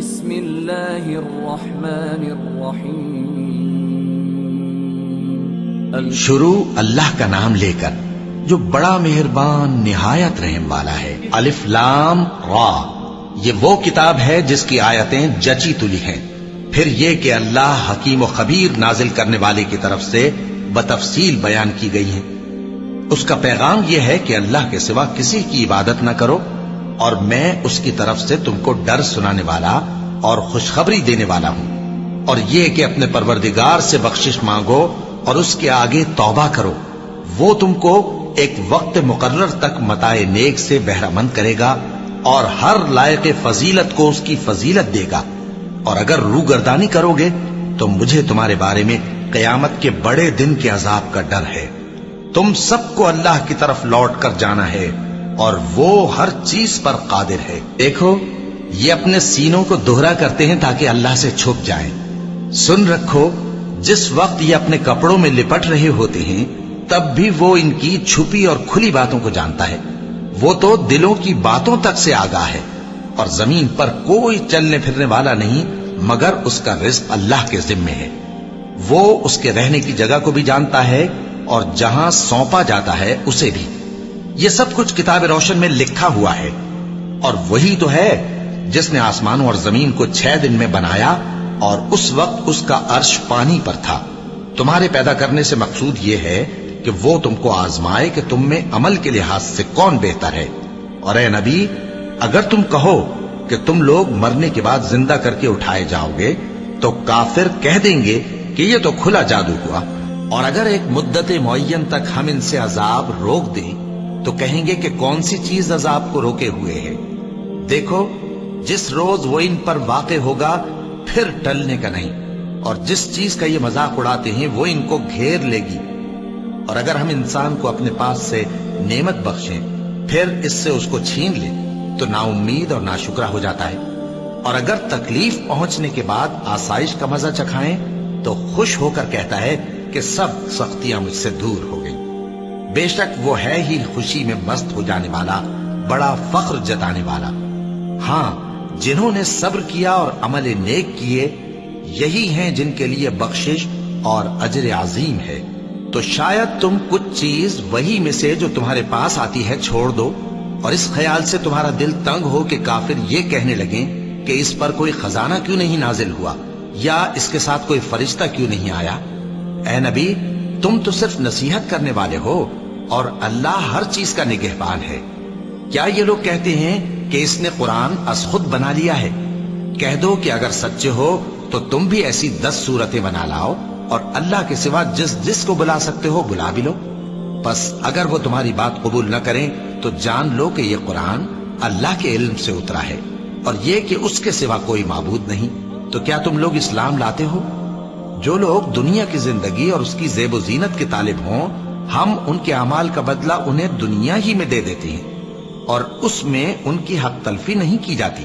بسم اللہ الرحمن الرحیم شروع اللہ کا نام لے کر جو بڑا مہربان نہایت رحم والا ہے۔ الف لام را، یہ وہ کتاب ہے جس کی آیتیں جچی تلی ہیں۔ پھر یہ کہ اللہ حکیم و خبیر نازل کرنے والے کی طرف سے بتفصیل بیان کی گئی ہیں۔ اس کا پیغام یہ ہے کہ اللہ کے سوا کسی کی عبادت نہ کرو، اور میں اس کی طرف سے تم کو ڈر سنانے والا اور خوشخبری دینے والا ہوں۔ اور یہ کہ اپنے پروردگار سے بخشش مانگو اور اس کے آگے توبہ کرو، وہ تم کو ایک وقت مقرر تک متاع نیک سے بہرہ مند کرے گا اور ہر لائق فضیلت کو اس کی فضیلت دے گا۔ اور اگر روگردانی کرو گے تو مجھے تمہارے بارے میں قیامت کے بڑے دن کے عذاب کا ڈر ہے۔ تم سب کو اللہ کی طرف لوٹ کر جانا ہے اور وہ ہر چیز پر قادر ہے۔ دیکھو یہ اپنے سینوں کو دوہرا کرتے ہیں تاکہ اللہ سے چھپ جائیں۔ سن رکھو جس وقت یہ اپنے کپڑوں میں لپٹ رہے ہوتے ہیں تب بھی وہ ان کی چھپی اور کھلی باتوں کو جانتا ہے۔ وہ تو دلوں کی باتوں تک سے آگاہ ہے، اور زمین پر کوئی چلنے پھرنے والا نہیں مگر اس کا رزق اللہ کے ذمے ہے۔ وہ اس کے رہنے کی جگہ کو بھی جانتا ہے اور جہاں سونپا جاتا ہے اسے بھی۔ یہ سب کچھ کتاب روشن میں لکھا ہوا ہے۔ اور وہی تو ہے جس نے آسمانوں اور زمین کو 6 دن میں بنایا، اور اس وقت اس کا عرش پانی پر تھا۔ تمہارے پیدا کرنے سے مقصود یہ ہے کہ وہ تم کو آزمائے کہ تم میں عمل کے لحاظ سے کون بہتر ہے۔ اور اے نبی، اگر تم کہو کہ تم لوگ مرنے کے بعد زندہ کر کے اٹھائے جاؤ گے تو کافر کہہ دیں گے کہ یہ تو کھلا جادو ہوا۔ اور اگر ایک مدت معین تک ہم ان سے عذاب روک دیں تو کہیں گے کہ کون سی چیز عذاب کو روکے ہوئے ہے۔ دیکھو جس روز وہ ان پر واقع ہوگا پھر ٹلنے کا نہیں، اور جس چیز کا یہ مذاق اڑاتے ہیں وہ ان کو گھیر لے گی۔ اور اگر ہم انسان کو اپنے پاس سے نعمت بخشیں پھر اس سے اس کو چھین لیں تو نا امید اور ناشکرا ہو جاتا ہے۔ اور اگر تکلیف پہنچنے کے بعد آسائش کا مزہ چکھائیں تو خوش ہو کر کہتا ہے کہ سب سختیاں مجھ سے دور ہو گئیں۔ بے شک وہ ہے ہی خوشی میں مست ہو جانے والا، بڑا فخر جتانے والا۔ ہاں جنہوں نے صبر کیا اور عمل نیک کیے، یہی ہیں جن کے لیے بخشش اور اجر عظیم ہے۔ تو شاید تم کچھ چیز وہی میں سے جو تمہارے پاس آتی ہے چھوڑ دو، اور اس خیال سے تمہارا دل تنگ ہو کہ کافر یہ کہنے لگیں کہ اس پر کوئی خزانہ کیوں نہیں نازل ہوا، یا اس کے ساتھ کوئی فرشتہ کیوں نہیں آیا۔ اے نبی، تم تو صرف نصیحت کرنے والے ہو، اور اللہ ہر چیز کا نگہبان ہے۔ کیا یہ لوگ کہتے ہیں کہ اس نے قرآن از خود بنا لیا ہے؟ کہہ دو کہ اگر سچے ہو تو تم بھی ایسی 10 صورتیں بنا لاؤ، اور اللہ کے سوا جس جس کو بلا سکتے ہو بلا بھی لو۔ بس اگر وہ تمہاری بات قبول نہ کریں تو جان لو کہ یہ قرآن اللہ کے علم سے اترا ہے، اور یہ کہ اس کے سوا کوئی معبود نہیں۔ تو کیا تم لوگ اسلام لاتے ہو؟ جو لوگ دنیا کی زندگی اور اس کی زیب و زینت کے طالب ہوں، ہم ان کے اعمال کا بدلہ انہیں دنیا ہی میں دے دیتے ہیں، اور اس میں ان کی حق تلفی نہیں کی جاتی۔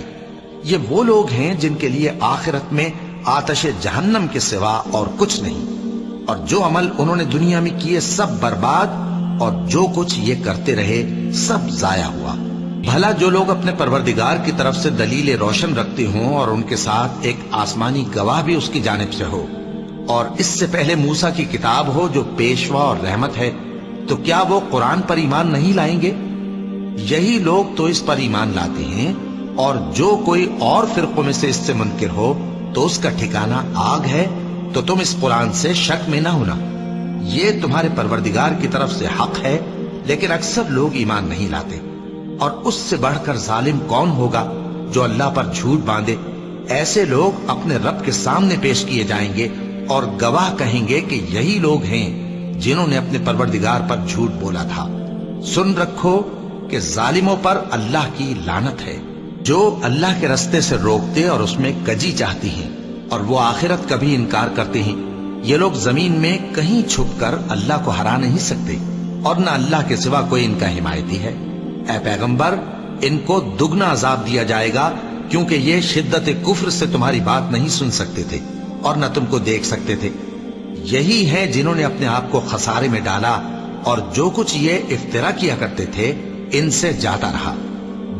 یہ وہ لوگ ہیں جن کے لیے آخرت میں آتش جہنم کے سوا اور کچھ نہیں، اور جو عمل انہوں نے دنیا میں کیے سب برباد، اور جو کچھ یہ کرتے رہے سب ضائع ہوا۔ بھلا جو لوگ اپنے پروردگار کی طرف سے دلیل روشن رکھتے ہوں اور ان کے ساتھ ایک آسمانی گواہ بھی اس کی جانب سے ہو، اور اس سے پہلے موسیٰ کی کتاب ہو جو پیشوا اور رحمت ہے، تو کیا وہ قرآن پر ایمان نہیں لائیں گے؟ یہی لوگ تو اس پر ایمان لاتے ہیں، اور جو کوئی اور فرقوں میں سے اس سے منکر ہو تو اس کا ٹھکانہ آگ ہے۔ تو تم اس قرآن سے شک میں نہ ہونا، یہ تمہارے پروردگار کی طرف سے حق ہے، لیکن اکثر لوگ ایمان نہیں لاتے۔ اور اس سے بڑھ کر ظالم کون ہوگا جو اللہ پر جھوٹ باندھے؟ ایسے لوگ اپنے رب کے سامنے پیش کیے جائیں گے اور گواہ کہیں گے کہ یہی لوگ ہیں جنہوں نے اپنے پروردگار پر جھوٹ بولا تھا۔ سن رکھو کہ ظالموں پر اللہ کی لعنت ہے، جو اللہ کے رستے سے روکتے اور اس میں کجی چاہتی ہیں، اور وہ آخرت کا بھی انکار کرتے ہیں۔ یہ لوگ زمین میں کہیں چھپ کر اللہ کو ہرا نہیں سکتے، اور نہ اللہ کے سوا کوئی ان کا حمایتی ہے۔ اے پیغمبر، ان کو دگنا عذاب دیا جائے گا، کیونکہ یہ شدت کفر سے تمہاری بات نہیں سن سکتے تھے اور نہ تم کو دیکھ سکتے تھے۔ یہی ہیں جنہوں نے اپنے آپ کو خسارے میں ڈالا، اور جو کچھ یہ افترا کیا کرتے تھے ان سے جاتا رہا۔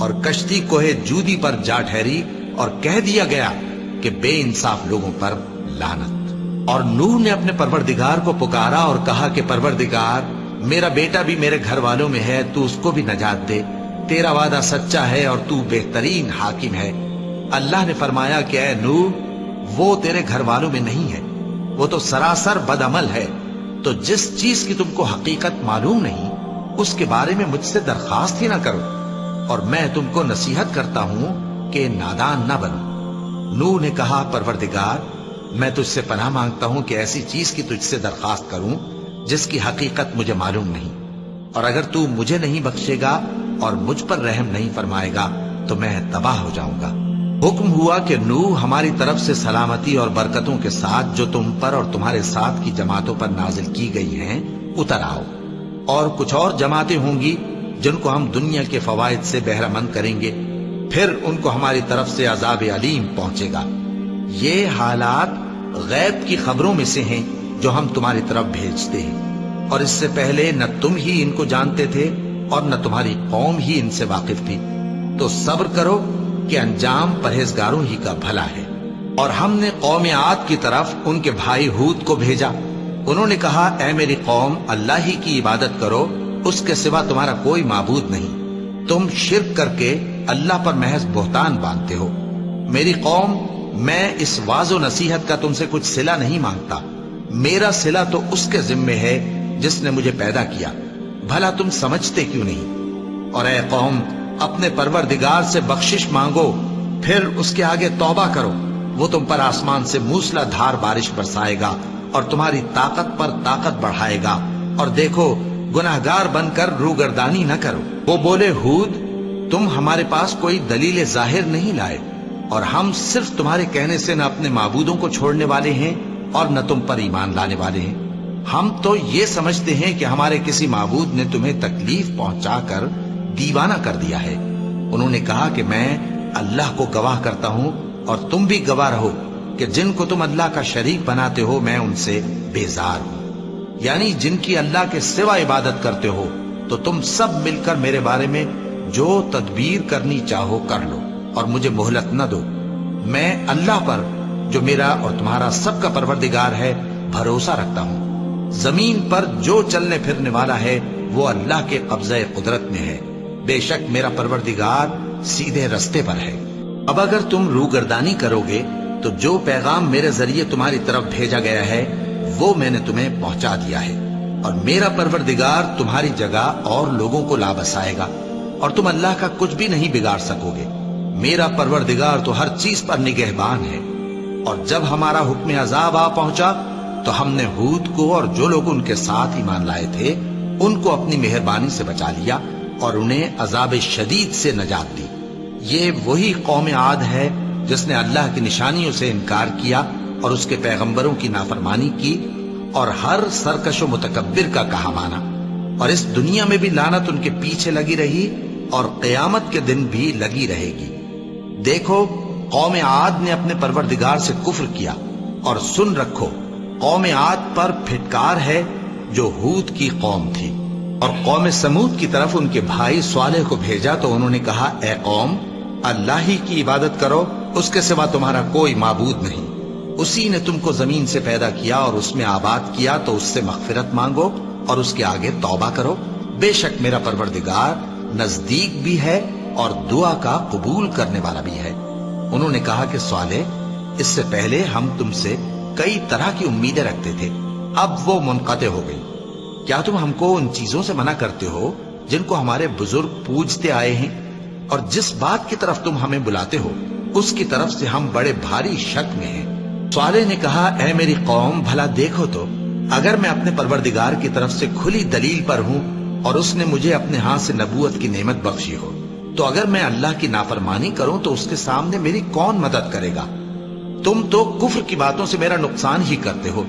اور کشتی کوہ جودی پر جا ٹھہری اور کہہ دیا گیا کہ بے انصاف لوگوں پر لعنت۔ اور نوح نے اپنے پروردگار کو پکارا اور کہا کہ پروردگار، میرا بیٹا بھی میرے گھر والوں میں ہے، تو اس کو بھی نجات دے، تیرا وعدہ سچا ہے اور تو بہترین حاکم ہے۔ اللہ نے فرمایا کہ اے نوح، وہ تیرے گھر والوں میں نہیں ہے، وہ تو سراسر بد عمل ہے، تو جس چیز کی تم کو حقیقت معلوم نہیں اس کے بارے میں مجھ سے درخواست ہی نہ کرو، اور میں تم کو نصیحت کرتا ہوں کہ نادان نہ بنو۔ نوح نے کہا پروردگار، میں تجھ سے پناہ مانگتا ہوں کہ ایسی چیز کی تجھ سے درخواست کروں جس کی حقیقت مجھے معلوم نہیں، اور اگر تو مجھے نہیں بخشے گا اور مجھ پر رحم نہیں فرمائے گا تو میں تباہ ہو جاؤں گا۔ حکم ہوا کہ نوح، ہماری طرف سے سلامتی اور برکتوں کے ساتھ جو تم پر اور تمہارے ساتھ کی جماعتوں پر نازل کی گئی ہیں اتر آؤ، اور کچھ اور جماعتیں ہوں گی جن کو ہم دنیا کے فوائد سے بہرہ مند کریں گے، پھر ان کو ہماری طرف سے عذاب علیم پہنچے گا۔ یہ حالات غیب کی خبروں میں سے ہیں جو ہم تمہاری طرف بھیجتے ہیں، اور اس سے پہلے نہ تم ہی ان کو جانتے تھے اور نہ تمہاری قوم ہی ان سے واقف تھی، تو صبر کرو کہ انجام پرہیزگاروں ہی کا بھلا ہے۔ اور ہم نے قوم عاد کی طرف ان کے بھائی ہود کو بھیجا، انہوں نے کہا اے میری قوم، اللہ ہی کی عبادت کرو، اس کے سوا تمہارا کوئی معبود نہیں، تم شرک کر کے اللہ پر محض بہتان باندھتے ہو۔ میری قوم، میں اس واعظ و نصیحت کا تم سے کچھ صلہ نہیں مانگتا، میرا صلہ تو اس کے ذمے ہے جس نے مجھے پیدا کیا، بھلا تم سمجھتے کیوں نہیں؟ اور اے قوم، اپنے پروردگار سے بخشش مانگو، پھر اس کے آگے توبہ کرو، وہ تم پر آسمان سے موسلا دھار بارش برسائے گا اور تمہاری طاقت پر طاقت بڑھائے گا، اور دیکھو گناہگار بن کر روگردانی نہ کرو۔ وہ بولے ہود، تم ہمارے پاس کوئی دلیل ظاہر نہیں لائے، اور ہم صرف تمہارے کہنے سے نہ اپنے معبودوں کو چھوڑنے والے ہیں اور نہ تم پر ایمان لانے والے ہیں، ہم تو یہ سمجھتے ہیں کہ ہمارے کسی معبود نے تمہیں تکلیف پہنچا کر دیوانہ کر دیا ہے۔ انہوں نے کہا کہ میں اللہ کو گواہ کرتا ہوں اور تم بھی گواہ رہو کہ جن کو تم اللہ کا شریک بناتے ہو میں ان سے بیزار ہوں، یعنی جن کی اللہ کے سوا عبادت کرتے ہو، تو تم سب مل کر میرے بارے میں جو تدبیر کرنی چاہو کر لو اور مجھے مہلت نہ دو۔ میں اللہ پر جو میرا اور تمہارا سب کا پروردگار ہے بھروسہ رکھتا ہوں، زمین پر جو چلنے پھرنے والا ہے وہ اللہ کے قبضہ قدرت میں ہے، بے شک میرا پروردگار سیدھے رستے پر ہے۔ اب اگر تم روگردانی کرو گے تو جو پیغام میرے ذریعے تمہاری طرف بھیجا گیا ہے وہ میں نے تمہیں پہنچا دیا ہے، اور میرا پروردگار تمہاری جگہ اور لوگوں کو لا بسائے گا، اور تم اللہ کا کچھ بھی نہیں بگاڑ سکو گے۔ میرا پروردگار تو ہر چیز پر نگہبان ہے۔ اور جب ہمارا حکم عذاب آ پہنچا تو ہم نے ہود کو اور جو لوگ ان کے ساتھ ایمان لائے تھے ان کو اپنی مہربانی سے بچا لیا اور انہیں عذاب شدید سے نجات دی۔ یہ وہی قوم عاد ہے جس نے اللہ کی نشانیوں سے انکار کیا اور اس کے پیغمبروں کی نافرمانی کی اور ہر سرکش و متکبر کا کہا مانا، اور اس دنیا میں بھی لعنت ان کے پیچھے لگی رہی اور قیامت کے دن بھی لگی رہے گی۔ دیکھو، قوم عاد نے اپنے پروردگار سے کفر کیا، اور سن رکھو، قوم عاد پر پھٹکار ہے جو ہود کی قوم تھی۔ اور قوم سمود کی طرف ان کے بھائی صالح کو بھیجا تو انہوں نے کہا اے قوم، اللہ ہی کی عبادت کرو، اس کے سوا تمہارا کوئی معبود نہیں، اسی نے تم کو زمین سے پیدا کیا اور اس میں آباد کیا، تو اس سے مغفرت مانگو اور اس کے آگے توبہ کرو، بے شک میرا پروردگار نزدیک بھی ہے اور دعا کا قبول کرنے والا بھی ہے۔ انہوں نے کہا کہ صالح، اس سے پہلے ہم تم سے کئی طرح کی امیدیں رکھتے تھے، اب وہ منقطع ہو گئی، کیا تم ہم کو ان چیزوں سے منع کرتے ہو جن کو ہمارے بزرگ پوجتے آئے ہیں؟ اور جس بات کی طرف تم ہمیں بلاتے ہو اس کی طرف سے ہم بڑے بھاری شک میں ہیں۔ صالح نے کہا اے میری قوم، بھلا دیکھو تو، اگر میں اپنے پروردگار کی طرف سے کھلی دلیل پر ہوں اور اس نے مجھے اپنے ہاتھ سے نبوت کی نعمت بخشی ہو، تو اگر میں اللہ کی نافرمانی کروں تو اس کے سامنے میری کون مدد کرے گا؟ تم تو کفر کی باتوں سے میرا نقصان ہی کرتے ہو۔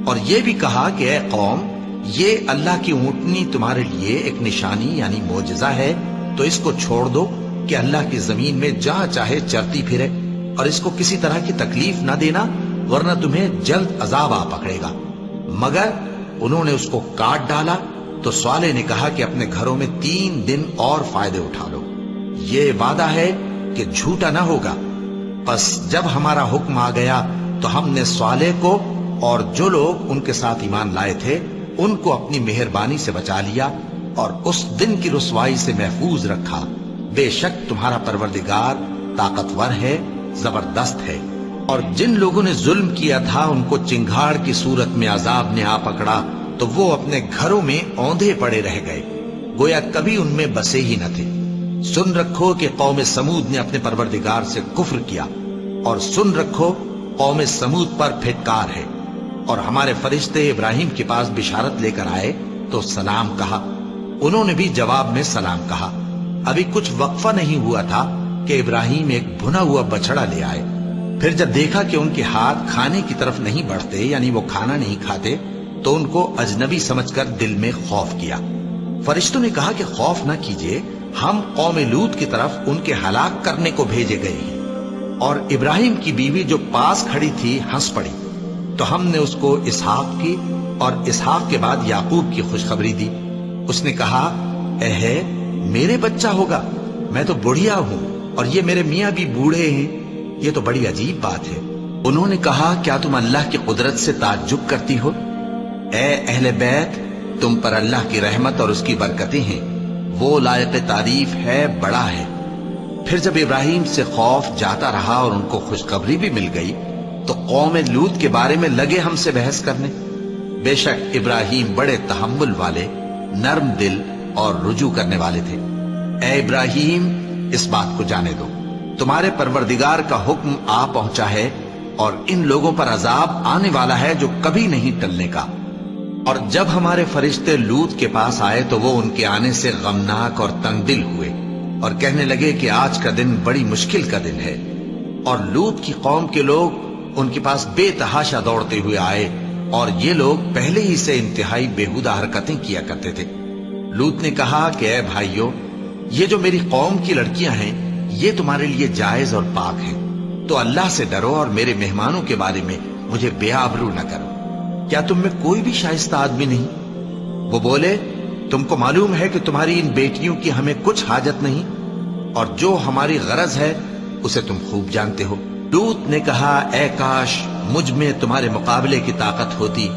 اور یہ بھی کہا کہ اے قوم، یہ اللہ کی اونٹنی تمہارے لیے ایک نشانی یعنی معجزہ ہے، تو اس کو چھوڑ دو کہ اللہ کی زمین میں جہاں چاہے چرتی پھرے، اور اس کو کسی طرح کی تکلیف نہ دینا، ورنہ تمہیں جلد عذاب آ پکڑے گا۔ مگر انہوں نے اس کو کاٹ ڈالا۔ تو صالح نے کہا کہ اپنے گھروں میں 3 دن اور فائدے اٹھا لو، یہ وعدہ ہے کہ جھوٹا نہ ہوگا۔ پس جب ہمارا حکم آ گیا تو ہم نے صالح کو اور جو لوگ ان کے ساتھ ایمان لائے تھے ان کو اپنی مہربانی سے بچا لیا اور اس دن کی رسوائی سے محفوظ رکھا۔ بے شک تمہارا پروردگار طاقتور ہے، زبردست ہے۔ اور جن لوگوں نے ظلم کیا تھا ان کو چنگھاڑ کی صورت میں عذاب نے آ پکڑا تو وہ اپنے گھروں میں اوندھے پڑے رہ گئے، گویا کبھی ان میں بسے ہی نہ تھے۔ سن رکھو کہ قوم سمود نے اپنے پروردگار سے کفر کیا، اور سن رکھو قوم سمود پر پھٹکار ہے۔ اور ہمارے فرشتے ابراہیم کے پاس بشارت لے کر آئے تو سلام کہا، انہوں نے بھی جواب میں سلام کہا۔ ابھی کچھ وقفہ نہیں ہوا تھا کہ ابراہیم ایک بھنا ہوا بچڑا لے آئے۔ پھر جب دیکھا کہ ان کے ہاتھ کھانے کی طرف نہیں بڑھتے، یعنی وہ کھانا نہیں کھاتے، تو ان کو اجنبی سمجھ کر دل میں خوف کیا۔ فرشتوں نے کہا کہ خوف نہ کیجیے، ہم قوم لوط کی طرف ان کے ہلاک کرنے کو بھیجے گئے ہیں۔ اور ابراہیم کی بیوی جو پاس کھڑی تھی ہنس پڑی، تو ہم نے اس کو اسحاق کی اور اسحاق کے بعد یعقوب کی خوشخبری دی۔ اس نے کہا، اے میرے بچہ ہوگا، میں تو بڑھیا ہوں اور یہ میرے میاں بھی بوڑھے ہیں، یہ تو بڑی عجیب بات ہے۔ انہوں نے کہا، کیا تم اللہ کی قدرت سے تعجب کرتی ہو؟ اے اہل بیت، تم پر اللہ کی رحمت اور اس کی برکتیں ہیں، وہ لائق تعریف ہے، بڑا ہے۔ پھر جب ابراہیم سے خوف جاتا رہا اور ان کو خوشخبری بھی مل گئی تو قوم لوط کے بارے میں لگے ہم سے بحث کرنے۔ بے شک ابراہیم بڑے تحمل والے، نرم دل اور رجوع کرنے والے تھے۔ اے ابراہیم، اس بات کو جانے دو، تمہارے پروردگار کا حکم آ پہنچا ہے اور ان لوگوں پر عذاب آنے والا ہے جو کبھی نہیں ٹلنے کا۔ اور جب ہمارے فرشتے لوط کے پاس آئے تو وہ ان کے آنے سے غمناک اور تنگ دل ہوئے اور کہنے لگے کہ آج کا دن بڑی مشکل کا دن ہے۔ اور لوط کی قوم کے لوگ ان کے پاس بے تحاشا دوڑتے ہوئے آئے، اور یہ لوگ پہلے ہی سے انتہائی بےہودہ حرکتیں کیا کرتے تھے۔ لوط نے کہا کہ اے بھائیو، یہ جو میری قوم کی لڑکیاں ہیں یہ تمہارے لیے جائز اور پاک ہیں، تو اللہ سے ڈرو اور میرے مہمانوں کے بارے میں مجھے بے آبرو نہ کرو۔ کیا تم میں کوئی بھی شائستہ آدمی نہیں؟ وہ بولے، تم کو معلوم ہے کہ تمہاری ان بیٹیوں کی ہمیں کچھ حاجت نہیں، اور جو ہماری غرض ہے اسے تم خوب جانتے ہو۔ لوط نے کہا، اے کاش مجھ میں تمہارے مقابلے کی طاقت ہوتی،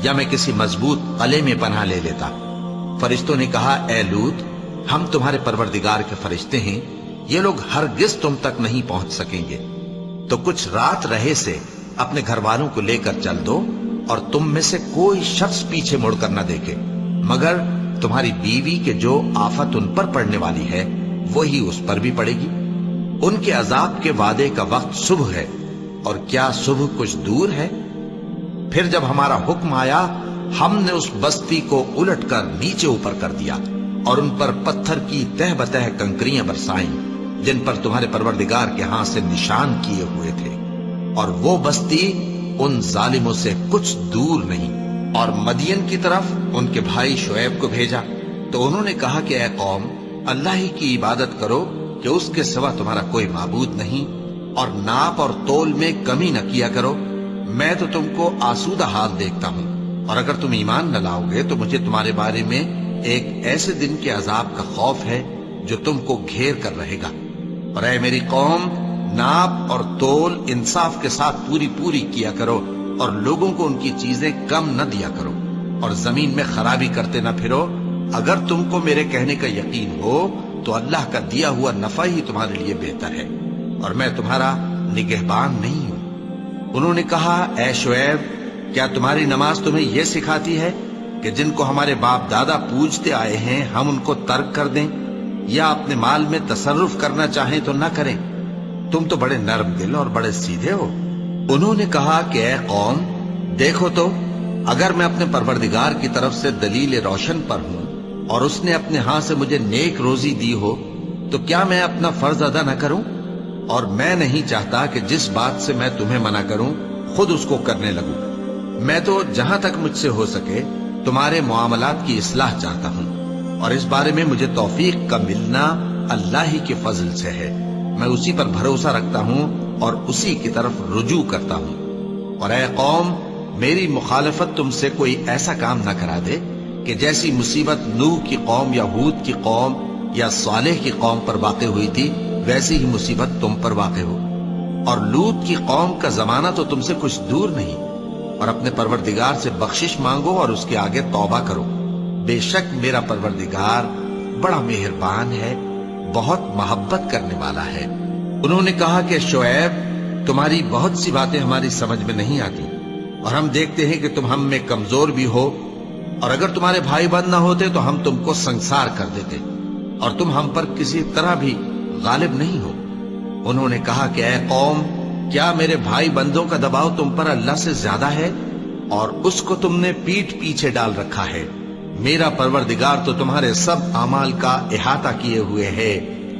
یا میں کسی مضبوط قلعے میں پناہ لے لیتا۔ فرشتوں نے کہا، اے لوط، ہم تمہارے پروردگار کے فرشتے ہیں، یہ لوگ ہرگز تم تک نہیں پہنچ سکیں گے، تو کچھ رات رہے سے اپنے گھر والوں کو لے کر چل دو، اور تم میں سے کوئی شخص پیچھے مڑ کر نہ دیکھے، مگر تمہاری بیوی کے جو آفت ان پر پڑنے والی ہے وہی اس پر بھی پڑے گی۔ ان کے عذاب کے وعدے کا وقت صبح ہے، اور کیا صبح کچھ دور ہے؟ پھر جب ہمارا حکم آیا ہم نے اس بستی کو الٹ کر نیچے اوپر کر دیا اور ان پر پتھر کی تہ بتہ کنکریاں برسائیں جن پر تمہارے پروردگار کے ہاں سے نشان کیے ہوئے تھے، اور وہ بستی ان ظالموں سے کچھ دور نہیں۔ اور مدین کی طرف ان کے بھائی شعیب کو بھیجا تو انہوں نے کہا کہ اے قوم، اللہ ہی کی عبادت کرو کہ اس کے سوا تمہارا کوئی معبود نہیں، اور ناپ اور تول میں کمی نہ کیا کرو، میں تو تم کو آسودہ حال دیکھتا ہوں، اور اگر تم ایمان نہ لاؤ گے تو مجھے تمہارے بارے میں ایک ایسے دن کے عذاب کا خوف ہے جو تم کو گھیر کر رہے گا۔ اور اے میری قوم، ناپ اور تول انصاف کے ساتھ پوری کیا کرو، اور لوگوں کو ان کی چیزیں کم نہ دیا کرو، اور زمین میں خرابی کرتے نہ پھرو۔ اگر تم کو میرے کہنے کا یقین ہو تو اللہ کا دیا ہوا نفع ہی تمہارے لیے بہتر ہے، اور میں تمہارا نگہبان نہیں ہوں۔ انہوں نے کہا، اے شعیب، کیا تمہاری نماز تمہیں یہ سکھاتی ہے کہ جن کو ہمارے باپ دادا پوجتے آئے ہیں ہم ان کو ترک کر دیں، یا اپنے مال میں تصرف کرنا چاہیں تو نہ کریں؟ تم تو بڑے نرم دل اور بڑے سیدھے ہو۔ انہوں نے کہا کہ اے قوم، دیکھو تو، اگر میں اپنے پروردگار کی طرف سے دلیل روشن پر ہوں اور اس نے اپنے ہاں سے مجھے نیک روزی دی ہو تو کیا میں اپنا فرض ادا نہ کروں؟ اور میں نہیں چاہتا کہ جس بات سے میں تمہیں منع کروں خود اس کو کرنے لگوں۔ میں تو جہاں تک مجھ سے ہو سکے تمہارے معاملات کی اصلاح چاہتا ہوں، اور اس بارے میں مجھے توفیق کا ملنا اللہ ہی کے فضل سے ہے۔ میں اسی پر بھروسہ رکھتا ہوں اور اسی کی طرف رجوع کرتا ہوں۔ اور اے قوم، میری مخالفت تم سے کوئی ایسا کام نہ کرا دے کہ جیسی مصیبت نوح کی قوم یا ہود کی قوم یا صالح کی قوم پر واقع ہوئی تھی ویسی ہی مصیبت تم پر واقع ہو، اور لوط کی قوم کا زمانہ تو تم سے کچھ دور نہیں، اور اپنے پروردگار سے بخشش مانگو اور اس کے آگے توبہ کرو، بے شک میرا پروردگار بڑا مہربان ہے، بہت محبت کرنے والا ہے۔ انہوں نے کہا کہ شعیب، تمہاری بہت سی باتیں ہماری سمجھ میں نہیں آتی، اور ہم دیکھتے ہیں کہ تم ہم میں کمزور بھی ہو، اور اگر تمہارے بھائی بند نہ ہوتے تو ہم تم کو سنسار کر دیتے، اور تم ہم پر کسی طرح بھی غالب نہیں ہو۔ انہوں نے کہا کہ اے قوم، کیا میرے بھائی بندوں کا دباؤ تم پر اللہ سے زیادہ ہے، اور اس کو تم نے پیٹھ پیچھے ڈال رکھا ہے؟ میرا پروردگار تو تمہارے سب اعمال کا احاطہ کیے ہوئے ہے،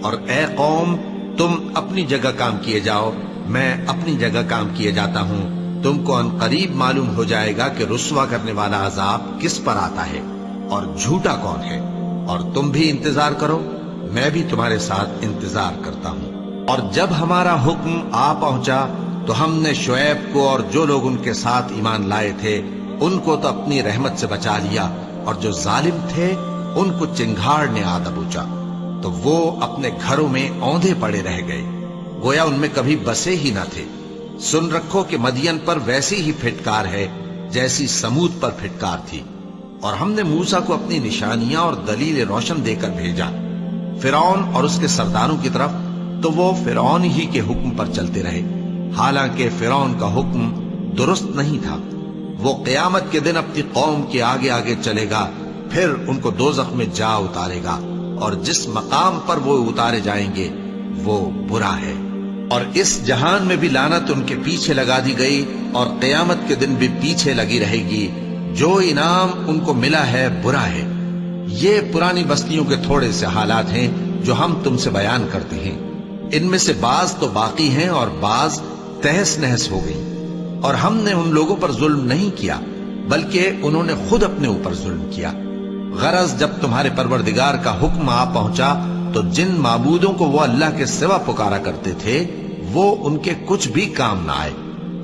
اور اے قوم، تم اپنی جگہ کام کیے جاؤ، میں اپنی جگہ کام کیے جاتا ہوں، تم کو ان قریب معلوم ہو جائے گا کہ رسوا کرنے والا عذاب کس پر آتا ہے اور جھوٹا کون ہے، اور تم بھی انتظار کرو، میں بھی تمہارے ساتھ انتظار کرتا ہوں۔ اور جب ہمارا حکم آ پہنچا تو ہم نے شعیب کو اور جو لوگ ان کے ساتھ ایمان لائے تھے ان کو تو اپنی رحمت سے بچا لیا، اور جو ظالم تھے ان کو چنگھاڑ نے آ دبوچا، تو وہ اپنے گھروں میں اوندھے پڑے رہ گئے، گویا ان میں کبھی بسے ہی نہ تھے۔ سن رکھو کہ مدین پر ویسی ہی پھٹکار ہے جیسی سمود پر پھٹکار تھی، اور ہم نے موسیٰ کو اپنی نشانیاں اور دلیل روشن دے کر بھیجا فرعون اور اس کے سرداروں کی طرف، تو وہ فرعون ہی کے حکم پر چلتے رہے، حالانکہ فرعون کا حکم درست نہیں تھا۔ وہ قیامت کے دن اپنی قوم کے آگے آگے چلے گا، پھر ان کو دوزخ میں جا اتارے گا، اور جس مقام پر وہ اتارے جائیں گے وہ برا ہے۔ اور اس جہان میں بھی لعنت ان کے پیچھے لگا دی گئی، اور قیامت کے دن بھی پیچھے لگی رہے گی، جو انعام ان کو ملا ہے برا ہے۔ یہ پرانی بستیوں کے تھوڑے سے حالات ہیں جو ہم تم سے بیان کرتے ہیں، ان میں سے بعض تو باقی ہیں اور بعض تہس نہس ہو گئی، اور ہم نے ان لوگوں پر ظلم نہیں کیا بلکہ انہوں نے خود اپنے اوپر ظلم کیا۔ غرض جب تمہارے پروردگار کا حکم آ پہنچا تو جن معبودوں کو وہ اللہ کے سوا پکارا کرتے تھے وہ ان کے کچھ بھی کام نہ آئے،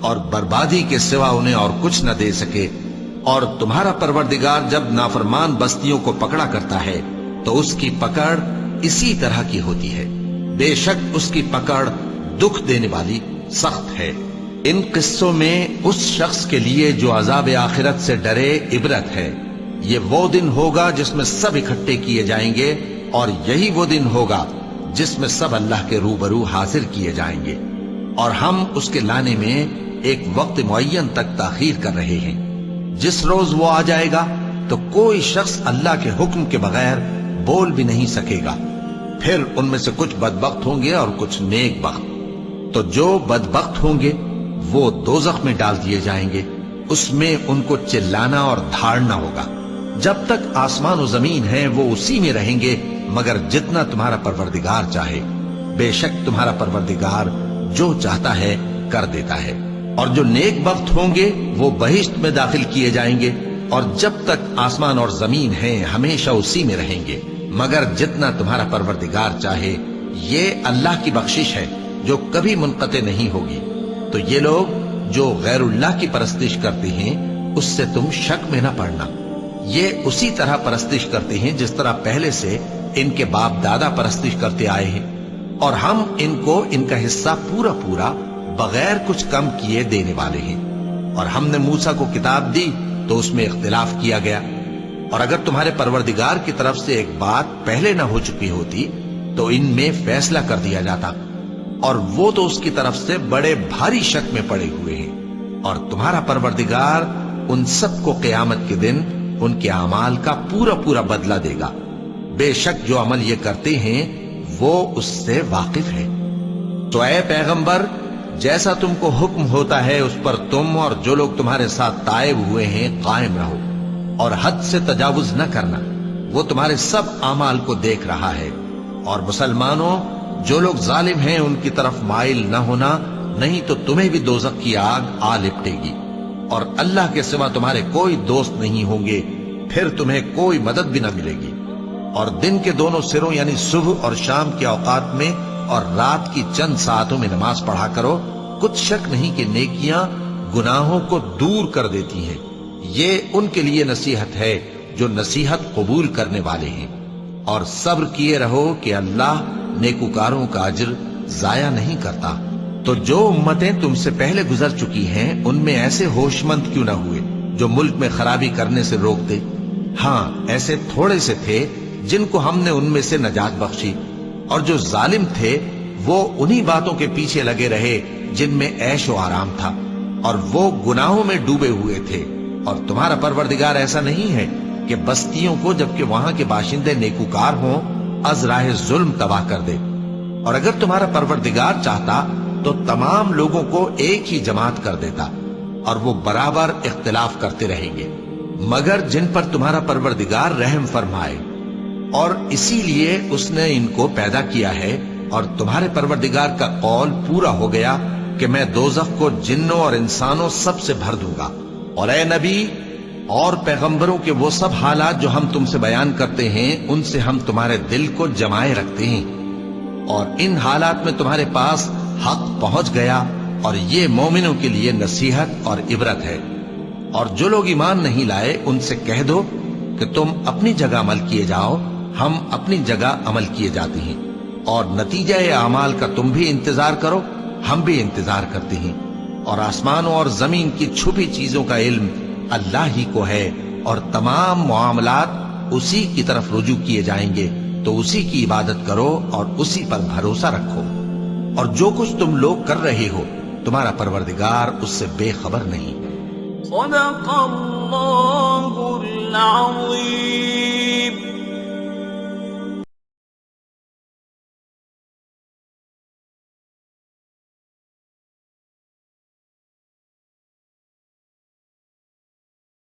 اور بربادی کے سوا انہیں اور کچھ نہ دے سکے۔ اور تمہارا پروردگار جب نافرمان بستیوں کو پکڑا کرتا ہے تو اس کی پکڑ اسی طرح کی ہوتی ہے، بے شک اس کی پکڑ دکھ دینے والی سخت ہے۔ ان قصوں میں اس شخص کے لیے جو عذاب آخرت سے ڈرے عبرت ہے۔ یہ وہ دن ہوگا جس میں سب اکٹھے کیے جائیں گے، اور یہی وہ دن ہوگا جس میں سب اللہ کے روبرو حاضر کیے جائیں گے، اور ہم اس کے لانے میں ایک وقت معین تک تاخیر کر رہے ہیں۔ جس روز وہ آ جائے گا تو کوئی شخص اللہ کے حکم کے بغیر بول بھی نہیں سکے گا۔ پھر ان میں سے کچھ بدبخت ہوں گے اور کچھ نیک بخت، تو جو بدبخت ہوں گے وہ دوزخ میں ڈال دیے جائیں گے، اس میں ان کو چلانا اور دھاڑنا ہوگا۔ جب تک آسمان و زمین ہیں وہ اسی میں رہیں گے مگر جتنا تمہارا پروردگار چاہے، بے شک تمہارا پروردگار جو چاہتا ہے کر دیتا ہے۔ اور جو نیک بخت ہوں گے وہ بہشت میں داخل کیے جائیں گے، اور جب تک آسمان اور زمین ہیں ہمیشہ اسی میں رہیں گے مگر جتنا تمہارا پروردگار چاہے۔ یہ اللہ کی بخشش ہے جو کبھی منقطع نہیں ہوگی۔ تو یہ لوگ جو غیر اللہ کی پرستش کرتے ہیں اس سے تم شک میں نہ پڑنا، یہ اسی طرح پرستش کرتے ہیں جس طرح پہلے سے ان کے باپ دادا پرستش کرتے آئے ہیں، اور ہم ان کو ان کا حصہ پورا پورا بغیر کچھ کم کیے دینے والے ہیں۔ اور ہم نے موسیٰ کو کتاب دی تو اس میں اختلاف کیا گیا، اور اگر تمہارے پروردگار کی طرف سے ایک بات پہلے نہ ہو چکی ہوتی تو ان میں فیصلہ کر دیا جاتا، اور وہ تو اس کی طرف سے بڑے بھاری شک میں پڑے ہوئے ہیں۔ اور تمہارا پروردگار ان سب کو قیامت کے دن ان کے اعمال کا پورا پورا بدلہ دے گا، بے شک جو عمل یہ کرتے ہیں وہ اس سے واقف ہے۔ تو اے پیغمبر، جیسا تم کو حکم ہوتا ہے اس پر تم اور جو لوگ تمہارے ساتھ تائب ہوئے ہیں قائم رہو، اور حد سے تجاوز نہ کرنا، وہ تمہارے سب اعمال کو دیکھ رہا ہے۔ اور مسلمانوں، جو لوگ ظالم ہیں ان کی طرف مائل نہ ہونا، نہیں تو تمہیں بھی دوزخ کی آگ آ لپٹے گی، اور اللہ کے سوا تمہارے کوئی دوست نہیں ہوں گے، پھر تمہیں کوئی مدد بھی نہ ملے گی۔ اور دن کے دونوں سروں یعنی صبح اور شام کے اوقات میں اور رات کی چند ساعتوں میں نماز پڑھا کرو، کچھ شک نہیں کہ نیکیاں گناہوں کو دور کر دیتی ہیں۔ یہ ان کے لیے نصیحت ہے جو نصیحت قبول کرنے والے ہیں۔ اور صبر کیے رہو کہ اللہ نیکوکاروں کا اجر ضائع نہیں کرتا۔ تو جو امتیں تم سے پہلے گزر چکی ہیں ان میں ایسے ہوش مند کیوں نہ ہوئے جو ملک میں خرابی کرنے سے روکتے؟ ہاں ایسے تھوڑے سے تھے جن کو ہم نے ان میں سے نجات بخشی، اور جو ظالم تھے وہ انہی باتوں کے پیچھے لگے رہے جن میں عیش و آرام تھا، اور وہ گناہوں میں ڈوبے ہوئے تھے۔ اور تمہارا پروردگار ایسا نہیں ہے کہ بستیوں کو جبکہ وہاں کے باشندے نیکوکار ہوں از راہ ظلم تباہ کر دے۔ اور اگر تمہارا پروردگار چاہتا تو تمام لوگوں کو ایک ہی جماعت کر دیتا، اور وہ برابر اختلاف کرتے رہیں گے، مگر جن پر تمہارا پروردگار رحم فرمائے۔ اور اسی لیے اس نے ان کو پیدا کیا ہے، اور تمہارے پروردگار کا قول پورا ہو گیا کہ میں دوزخ کو جنوں اور انسانوں سب سے بھر دوں گا۔ اور اے نبی اور پیغمبروں کے وہ سب حالات جو ہم تم سے بیان کرتے ہیں ان سے ہم تمہارے دل کو جمائے رکھتے ہیں، اور ان حالات میں تمہارے پاس حق پہنچ گیا، اور یہ مومنوں کے لیے نصیحت اور عبرت ہے۔ اور جو لوگ ایمان نہیں لائے ان سے کہہ دو کہ تم اپنی جگہ عمل کیے جاؤ، ہم اپنی جگہ عمل کیے جاتے ہیں، اور نتیجہ اعمال کا تم بھی انتظار کرو، ہم بھی انتظار کرتے ہیں۔ اور آسمانوں اور زمین کی چھپی چیزوں کا علم اللہ ہی کو ہے، اور تمام معاملات اسی کی طرف رجوع کیے جائیں گے، تو اسی کی عبادت کرو اور اسی پر بھروسہ رکھو۔ اور جو کچھ تم لوگ کر رہے ہو تمہارا پروردگار اس سے بے خبر نہیں۔ صدق اللہ العظیم۔